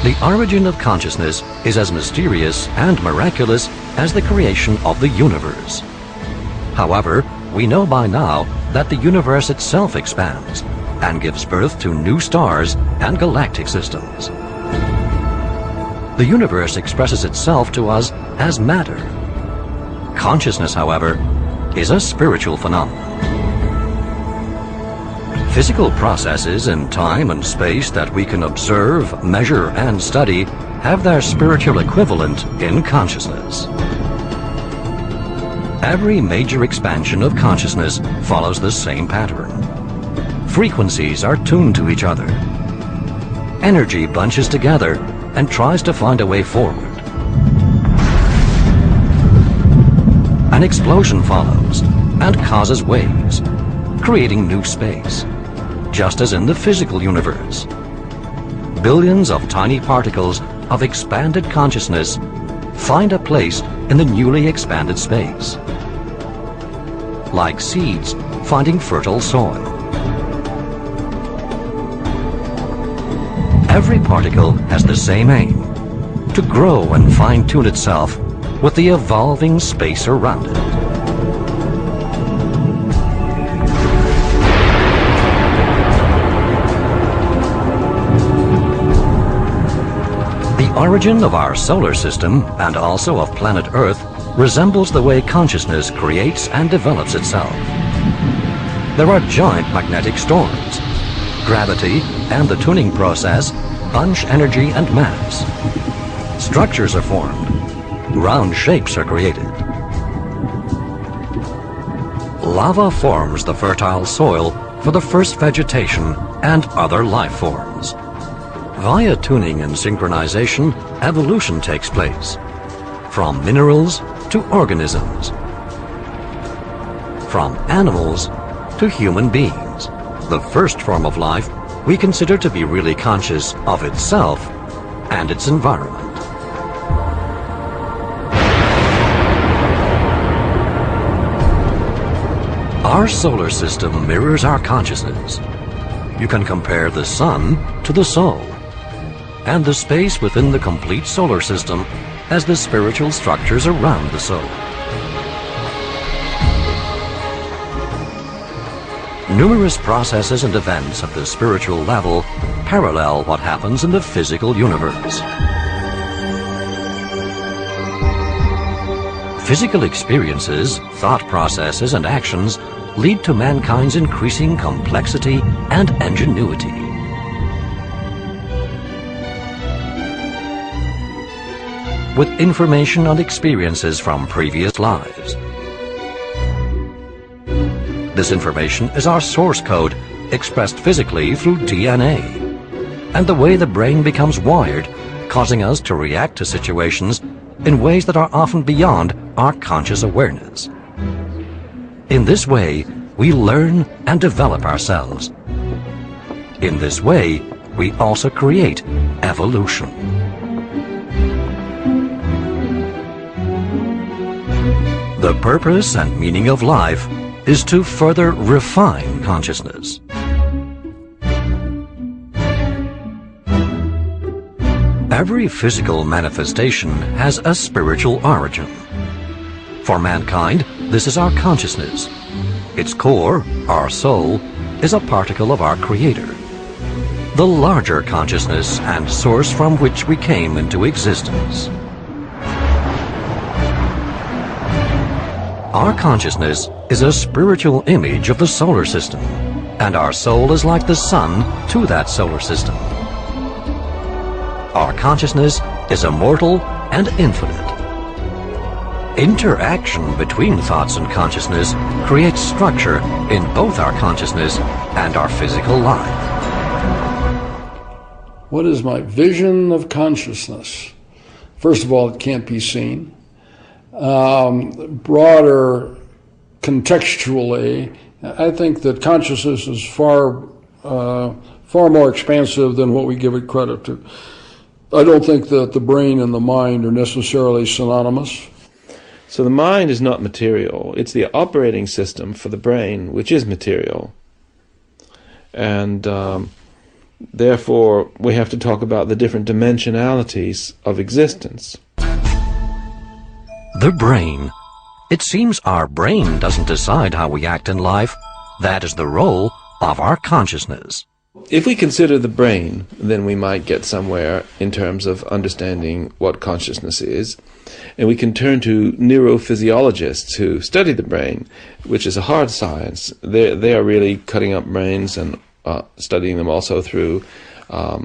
The origin of consciousness is as mysterious and miraculous as the creation of the universe. However, we know by now that the universe itself expands and gives birth to new stars and galactic systems. The universe expresses itself to us as matter. Consciousness, however, is a spiritual phenomenon. Physical processes in time and space that we can observe, measure, and study have their spiritual equivalent in consciousness. Every major expansion of consciousness follows the same pattern. Frequencies are tuned to each other. Energy bunches together and tries to find a way forward. An explosion follows and causes waves, creating new space, just as in the physical universe. Billions of tiny particles of expanded consciousness find a place in the newly expanded space, like seeds finding fertile soil. Every particle has the same aim, to grow and fine-tune itself with the evolving space around it. The origin of our solar system, and also of planet Earth, resembles the way consciousness creates and develops itself. There are giant magnetic storms. Gravity and the tuning process bunch energy and mass. Structures are formed. Round shapes are created. Lava forms the fertile soil for the first vegetation and other life forms. Via tuning and synchronization, evolution takes place, from minerals to organisms, from animals to human beings. The first form of life we consider to be really conscious of itself and its environment. Our solar system mirrors our consciousness. You can compare the sun to the soul, and the space within the complete solar system as the spiritual structures around the soul. Numerous processes and events at the spiritual level parallel what happens in the physical universe. Physical experiences, thought processes, and actions lead to mankind's increasing complexity and ingenuity. With information and experiences from previous lives. This information is our source code, expressed physically through DNA, and the way the brain becomes wired, causing us to react to situations in ways that are often beyond our conscious awareness. In this way, we learn and develop ourselves. In this way, we also create evolution. The purpose and meaning of life is to further refine consciousness. Every physical manifestation has a spiritual origin. For mankind, this is our consciousness. Its core, our soul, is a particle of our Creator, the larger consciousness and source from which we came into existence. Our consciousness is a spiritual image of the solar system, and our soul is like the sun to that solar system. Our consciousness is immortal and infinite. Interaction between thoughts and consciousness creates structure in both our consciousness and our physical life. What is my vision of consciousness? First of all, it can't be seen. Broader, contextually, I think that consciousness is far more expansive than what we give it credit to. I don't think that the brain and the mind are necessarily synonymous. So the mind is not material. It's the operating system for the brain, which is material. And Therefore, we have to talk about the different dimensionalities of existence. The brain. It seems our brain doesn't decide how we act in life. That is the role of our consciousness. If we consider the brain, then we might get somewhere in terms of understanding what consciousness is. And we can turn to neurophysiologists who study the brain, which is a hard science. They are really cutting up brains and studying them also through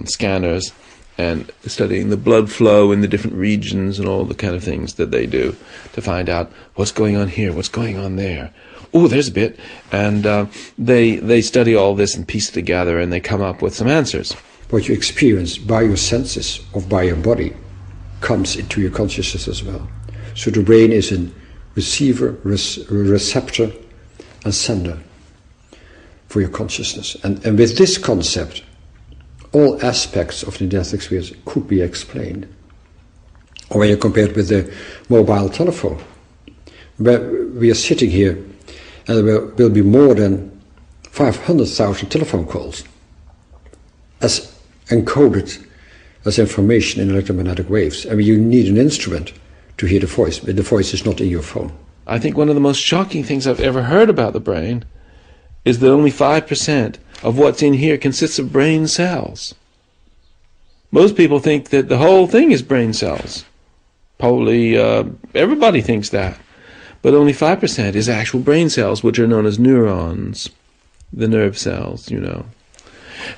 scanners and studying the blood flow in the different regions and all the kind of things that they do to find out what's going on here, what's going on there. Oh, there's a bit. And they study all this and piece it together, and they come up with some answers. What you experience by your senses or by your body comes into your consciousness as well. So the brain is a receiver, receptor, and sender for your consciousness. And with this concept, all aspects of the death experience could be explained. Or when you compare it with the mobile telephone, where we are sitting here, and there will be more than 500,000 telephone calls as encoded as information in electromagnetic waves. I mean, you need an instrument to hear the voice, but the voice is not in your phone. I think one of the most shocking things I've ever heard about the brain is that only 5% of what's in here consists of brain cells. Most people think that the whole thing is brain cells. Probably everybody thinks that. But only 5% is actual brain cells, which are known as neurons, the nerve cells, you know.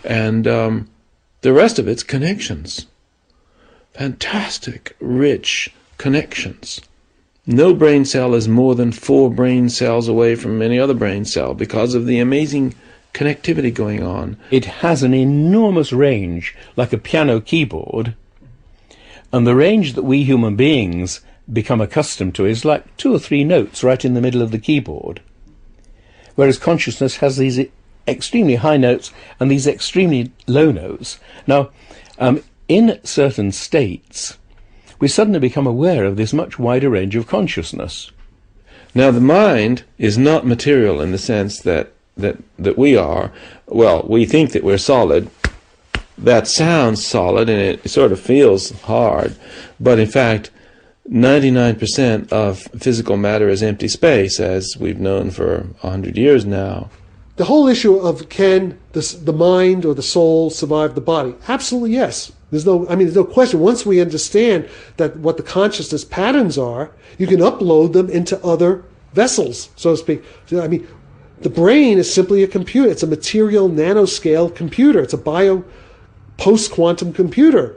And the rest of it's connections. Fantastic, rich connections. No brain cell is more than 4 brain cells away from any other brain cell because of the amazing connectivity going on. It has an enormous range, like a piano keyboard, and the range that we human beings become accustomed to is like 2 or 3 notes right in the middle of the keyboard, whereas consciousness has these extremely high notes and these extremely low notes. Now, in certain states, we suddenly become aware of this much wider range of consciousness. Now, the mind is not material in the sense that we are. Well, we think that we're solid. That sounds solid and it sort of feels hard, but in fact 99% of physical matter is empty space, as we've known for 100 years now. The whole issue of can the mind or the soul survive the body? Absolutely yes. There's no question. Once we understand that what the consciousness patterns are, you can upload them into other vessels, so to speak. I mean, the brain is simply a computer. It's a material nanoscale computer. It's a post-quantum computer.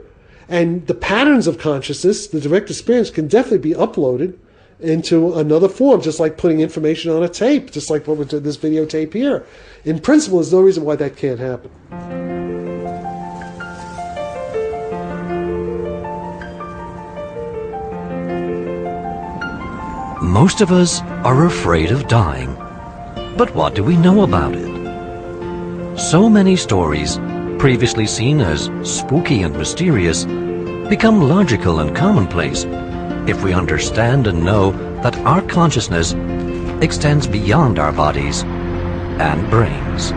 And the patterns of consciousness, the direct experience, can definitely be uploaded into another form, just like putting information on a tape, just like what we're doing this videotape here. In principle, there's no reason why that can't happen. Most of us are afraid of dying. But what do we know about it? So many stories, previously seen as spooky and mysterious, become logical and commonplace if we understand and know that our consciousness extends beyond our bodies and brains.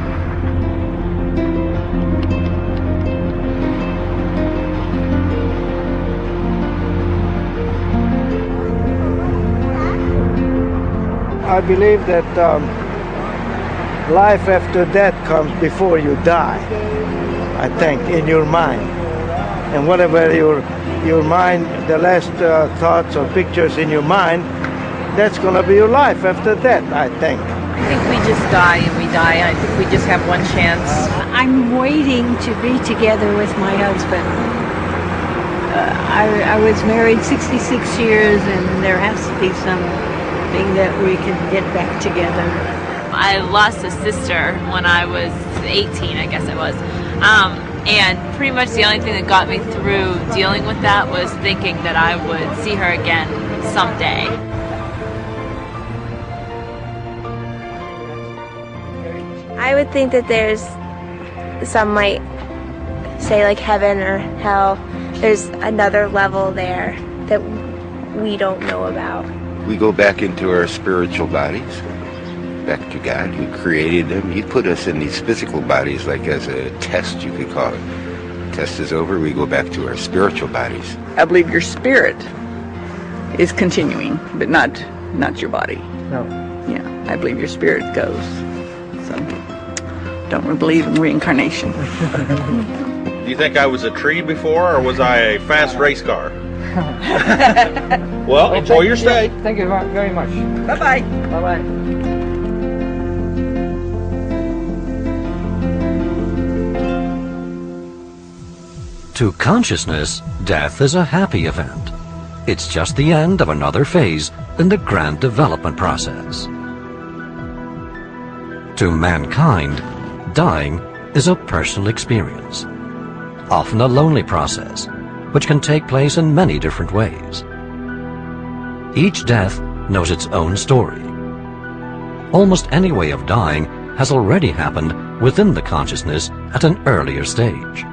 I believe that life after death comes before you die, I think, in your mind. And whatever your mind, the last thoughts or pictures in your mind, that's going to be your life after death, I think. I think we just die and we die. I think we just have one chance. I'm waiting to be together with my husband. I was married 66 years, and there has to be something that we can get back together. I lost a sister when I was 18, I guess I was. And pretty much the only thing that got me through dealing with that was thinking that I would see her again someday. I would think that there's, some might say like heaven or hell, there's another level there that we don't know about. We go back into our spiritual bodies back to God who created them. He put us in these physical bodies like as a test, you could call it. Test is over, we go back to our spiritual bodies. I believe your spirit is continuing, but not your body. No. Yeah, I believe your spirit goes. So, don't believe in reincarnation. Do you think I was a tree before, or was I a fast race car? Well, enjoy your stay. Thank you very much. Bye-bye. Bye-bye. To consciousness, death is a happy event. It's just the end of another phase in the grand development process. To mankind, dying is a personal experience, often a lonely process, which can take place in many different ways. Each death knows its own story. Almost any way of dying has already happened within the consciousness at an earlier stage.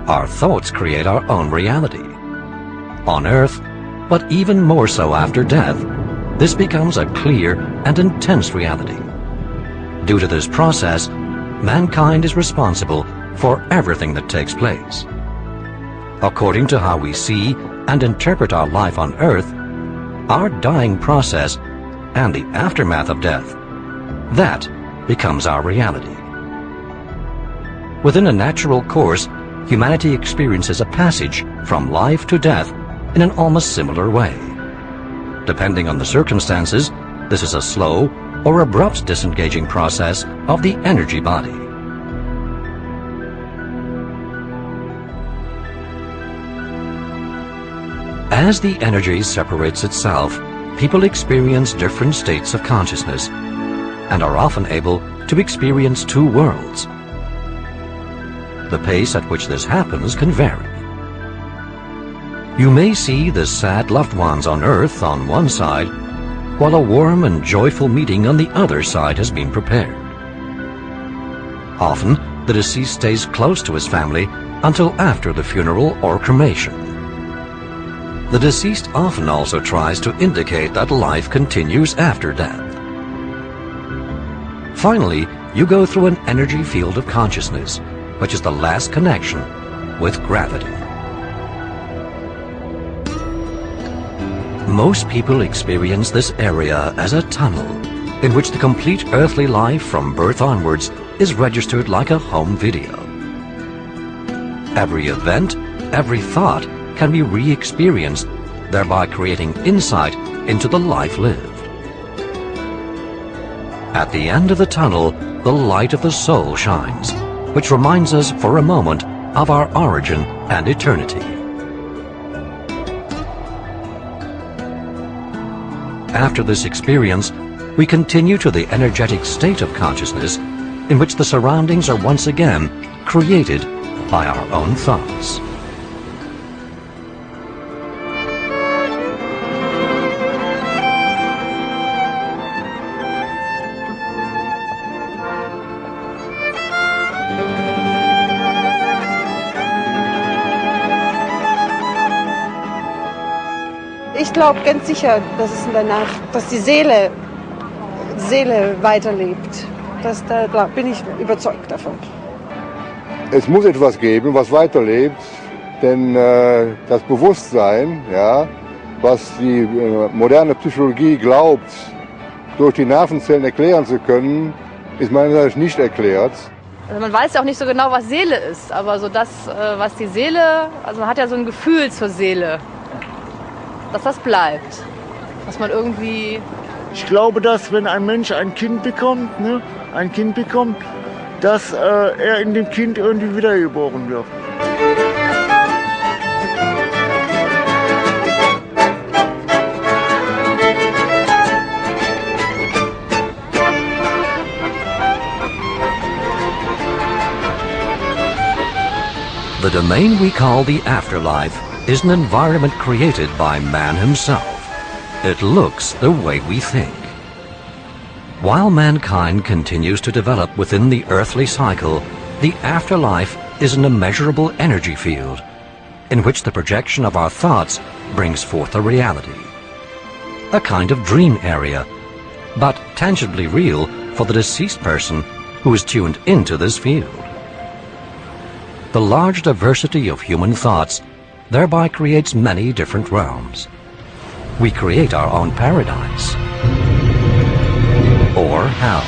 Our thoughts create our own reality. On Earth, but even more so after death, this becomes a clear and intense reality. Due to this process, mankind is responsible for everything that takes place. According to how we see and interpret our life on Earth, our dying process and the aftermath of death, that becomes our reality. Within a natural course, humanity experiences a passage from life to death in an almost similar way. Depending on the circumstances, this is a slow or abrupt disengaging process of the energy body. As the energy separates itself, people experience different states of consciousness and are often able to experience two worlds. The pace at which this happens can vary. You may see the sad loved ones on Earth on one side, while a warm and joyful meeting on the other side has been prepared. Often, the deceased stays close to his family until after the funeral or cremation. The deceased often also tries to indicate that life continues after death. Finally, you go through an energy field of consciousness, which is the last connection with gravity. Most people experience this area as a tunnel, in which the complete earthly life from birth onwards is registered like a home video. Every event, every thought can be re-experienced, thereby creating insight into the life lived. At the end of the tunnel, the light of the soul shines, which reminds us for a moment of our origin and eternity. After this experience, we continue to the energetic state of consciousness in which the surroundings are once again created by our own thoughts. Ich glaube ganz sicher, dass es danach, dass die Seele weiterlebt. Da bin ich überzeugt davon. Es muss etwas geben, was weiterlebt, denn das Bewusstsein, ja, was die moderne Psychologie glaubt, durch die Nervenzellen erklären zu können, ist meiner Meinung nach nicht erklärt. Also man weiß ja auch nicht so genau, was Seele ist, aber so das, was die Seele, also man hat ja so ein Gefühl zur Seele, dass das bleibt, dass man irgendwie... Ich glaube, dass wenn ein Mensch ein Kind bekommt, dass er in dem Kind irgendwie wiedergeboren wird. The domain we call the afterlife is an environment created by man himself. It looks the way we think. While mankind continues to develop within the earthly cycle, the afterlife is an immeasurable energy field in which the projection of our thoughts brings forth a reality. a kind of dream area, but tangibly real for the deceased person who is tuned into this field. The large diversity of human thoughts thereby creates many different realms. We create our own paradise, or hell.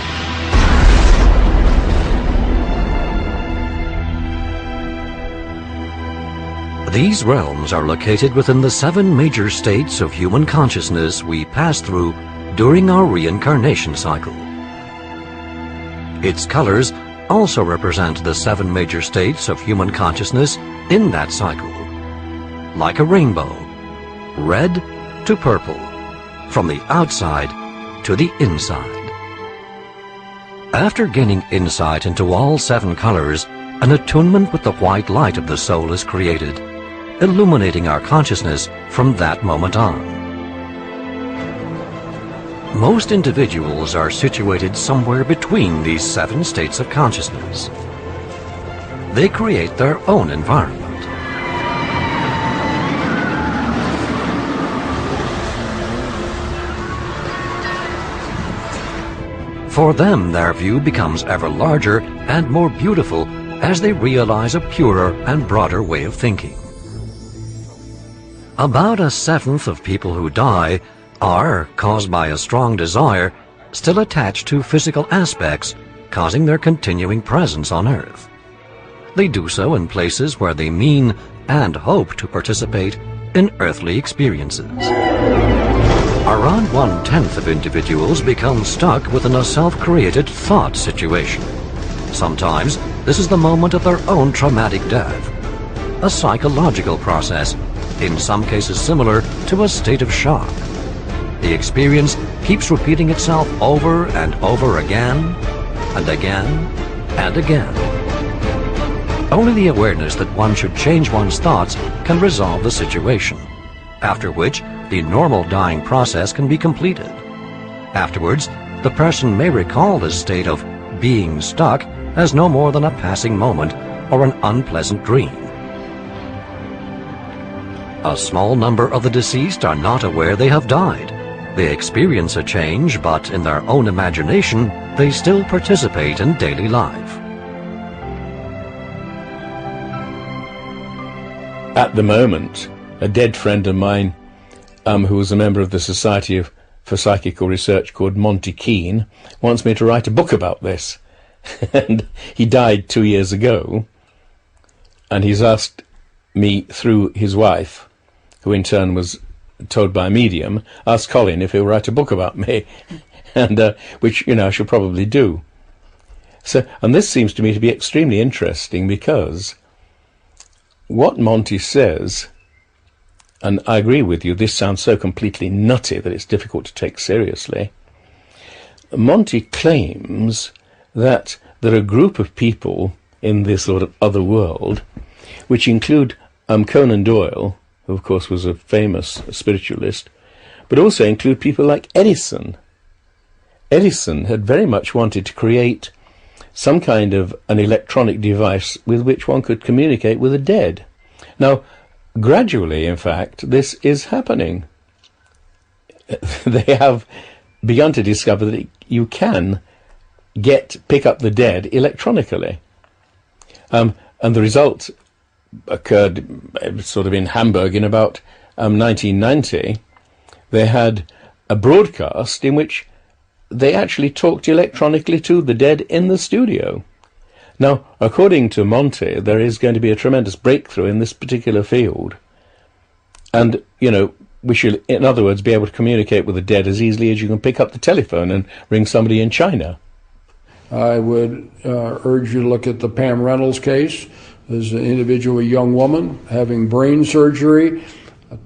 These realms are located within the 7 major states of human consciousness we pass through during our reincarnation cycle. Its colors also represent the 7 major states of human consciousness in that cycle. Like a rainbow, red to purple, from the outside to the inside. After gaining insight into all 7 colors, an attunement with the white light of the soul is created, illuminating our consciousness from that moment on. Most individuals are situated somewhere between these 7 states of consciousness. They create their own environment. For them, their view becomes ever larger and more beautiful as they realize a purer and broader way of thinking. About 1/7 of people who die are, caused by a strong desire, still attached to physical aspects, causing their continuing presence on Earth. They do so in places where they mean and hope to participate in earthly experiences. Around 1/10 of individuals become stuck within a self-created thought situation. Sometimes this is the moment of their own traumatic death, a psychological process, in some cases similar to a state of shock. The experience keeps repeating itself over and over again, and again, and again. Only the awareness that one should change one's thoughts can resolve the situation, after which the normal dying process can be completed. Afterwards, the person may recall this state of being stuck as no more than a passing moment or an unpleasant dream. A small number of the deceased are not aware they have died. They experience a change, but in their own imagination, they still participate in daily life. At the moment, a dead friend of mine, who was a member of the Society for Psychical Research called Monty Keane, wants me to write a book about this. And he died 2 years ago, and he's asked me through his wife, who in turn was told by a medium, asked Colin if he'll write a book about me, and which, I should probably do. So, and this seems to me to be extremely interesting, because what Monty says, and I agree with you, this sounds so completely nutty that it's difficult to take seriously. Monty claims that there are a group of people in this sort of other world, which include Conan Doyle, who of course was a famous spiritualist, but also include people like Edison. Edison had very much wanted to create some kind of an electronic device with which one could communicate with the dead. Now, gradually, in fact, this is happening. They have begun to discover that you can pick up the dead electronically. And the result occurred sort of in Hamburg in about 1990. They had a broadcast in which they actually talked electronically to the dead in the studio. Now, according to Monty, there is going to be a tremendous breakthrough in this particular field. And, we should, in other words, be able to communicate with the dead as easily as you can pick up the telephone and ring somebody in China. I would urge you to look at the Pam Reynolds case. There's an individual, a young woman, having brain surgery,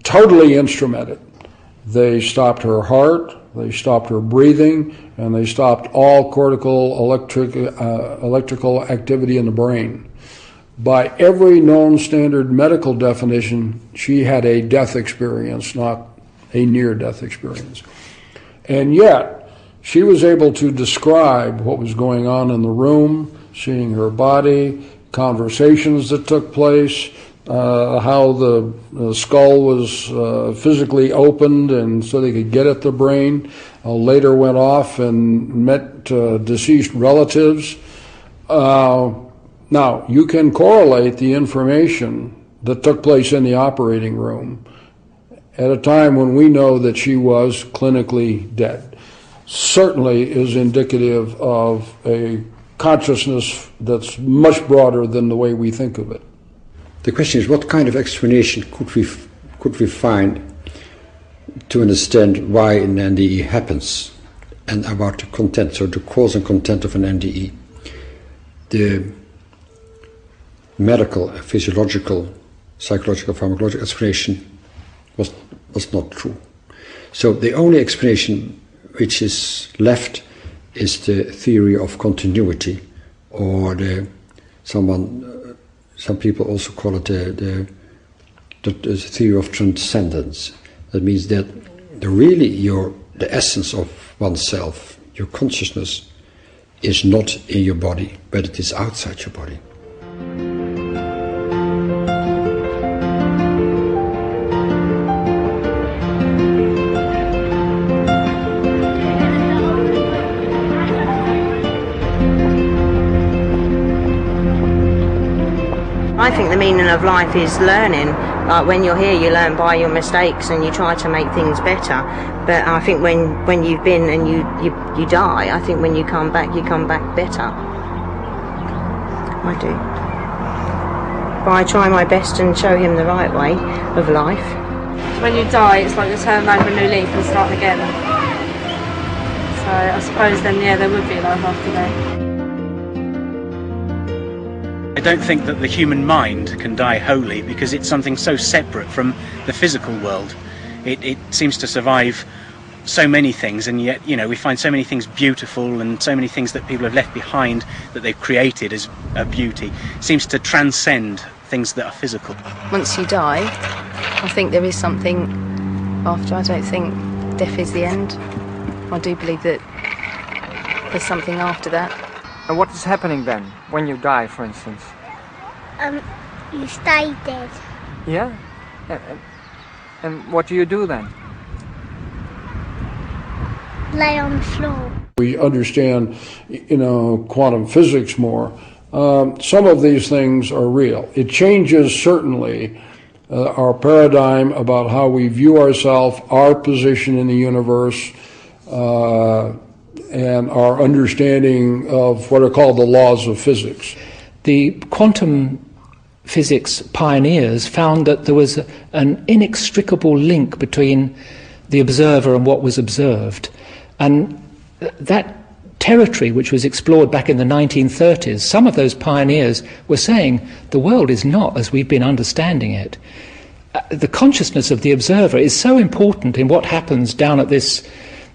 totally instrumented. They stopped her heart, they stopped her breathing, and they stopped all cortical electrical activity in the brain. By every known standard medical definition, she had a death experience, not a near-death experience. And yet, she was able to describe what was going on in the room, seeing her body, conversations that took place, how the skull was physically opened and so they could get at the brain. Later went off and met deceased relatives. Now, you can correlate the information that took place in the operating room at a time when we know that she was clinically dead. Certainly is indicative of a consciousness that's much broader than the way we think of it. The question is, what kind of explanation could we find to understand why an NDE happens and about the content, so the cause and content of an NDE? The medical, physiological, psychological, pharmacological explanation was not true. So the only explanation which is left is the theory of continuity, or some people also call it the theory of transcendence. That means that the essence of oneself, your consciousness, is not in your body, but it is outside your body. I think the meaning of life is learning. Like when you're here, you learn by your mistakes and you try to make things better. But I think when you've been and you die, I think when you come back better. I do. But I try my best and show him the right way of life. When you die, it's like you turn over a new leaf and start again. So I suppose then, yeah, there would be life after that. I don't think that the human mind can die wholly, because it's something so separate from the physical world. It seems to survive so many things, and yet, we find so many things beautiful, and so many things that people have left behind that they've created as a beauty. It seems to transcend things that are physical. Once you die, I think there is something after. I don't think death is the end. I do believe that there's something after that. And what is happening then, when you die, for instance? You stay dead. Yeah? And what do you do then? Lay on the floor. We understand, quantum physics more. Some of these things are real. It changes, certainly, our paradigm about how we view ourselves, our position in the universe, and our understanding of what are called the laws of physics. The quantum physics pioneers found that there was an inextricable link between the observer and what was observed. And that territory, which was explored back in the 1930s, some of those pioneers were saying the world is not as we've been understanding it. The consciousness of the observer is so important in what happens down at this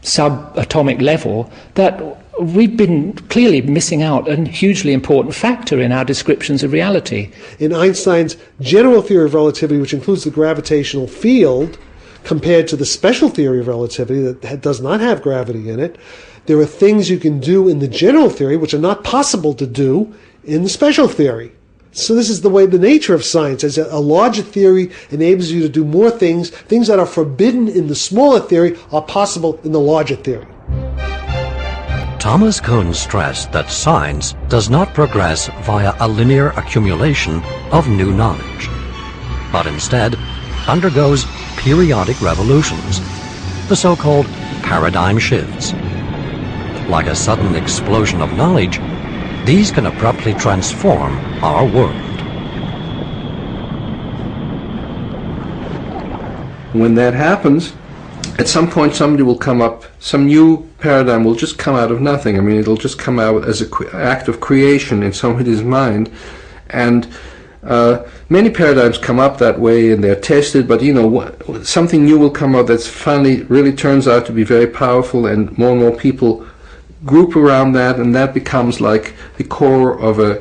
subatomic level that we've been clearly missing out a hugely important factor in our descriptions of reality. In Einstein's general theory of relativity, which includes the gravitational field, compared to the special theory of relativity that does not have gravity in it, there are things you can do in the general theory which are not possible to do in the special theory. So this is the way, the nature of science, as a larger theory enables you to do more things. Things that are forbidden in the smaller theory are possible in the larger theory. Thomas Kuhn stressed that science does not progress via a linear accumulation of new knowledge, but instead undergoes periodic revolutions, the so-called paradigm shifts. Like a sudden explosion of knowledge, these can abruptly transform our world. When that happens, at some point somebody will come up, some new paradigm will just come out of nothing. I mean, it'll just come out as an act of creation in somebody's mind. And many paradigms come up that way and they're tested, but something new will come out that's finally really turns out to be very powerful, and more people group around that, and that becomes like the core of a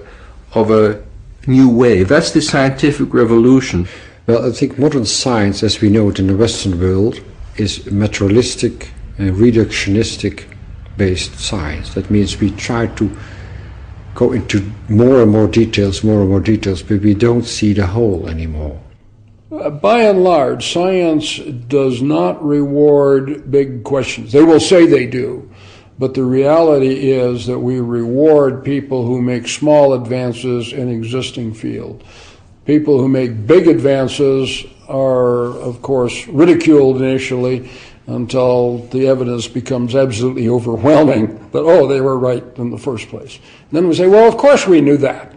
new wave. That's the scientific revolution. Well, I think modern science, as we know it in the Western world, is materialistic, reductionistic-based science. That means we try to, in a way, to reduce reality to its essence. And that is the scientific revolution. Well, I think modern science, as we know it in the Western world, is materialistic, reductionistic-based science. That means we try to, in a way, to reduce reality to its essence. go into more and more details, but we don't see the whole anymore. By and large, science does not reward big questions. They will say they do, but the reality is that we reward people who make small advances in existing field. People who make big advances are, of course, ridiculed initially until the evidence becomes absolutely overwhelming that, oh, they were right in the first place. And then we say, well, of course we knew that.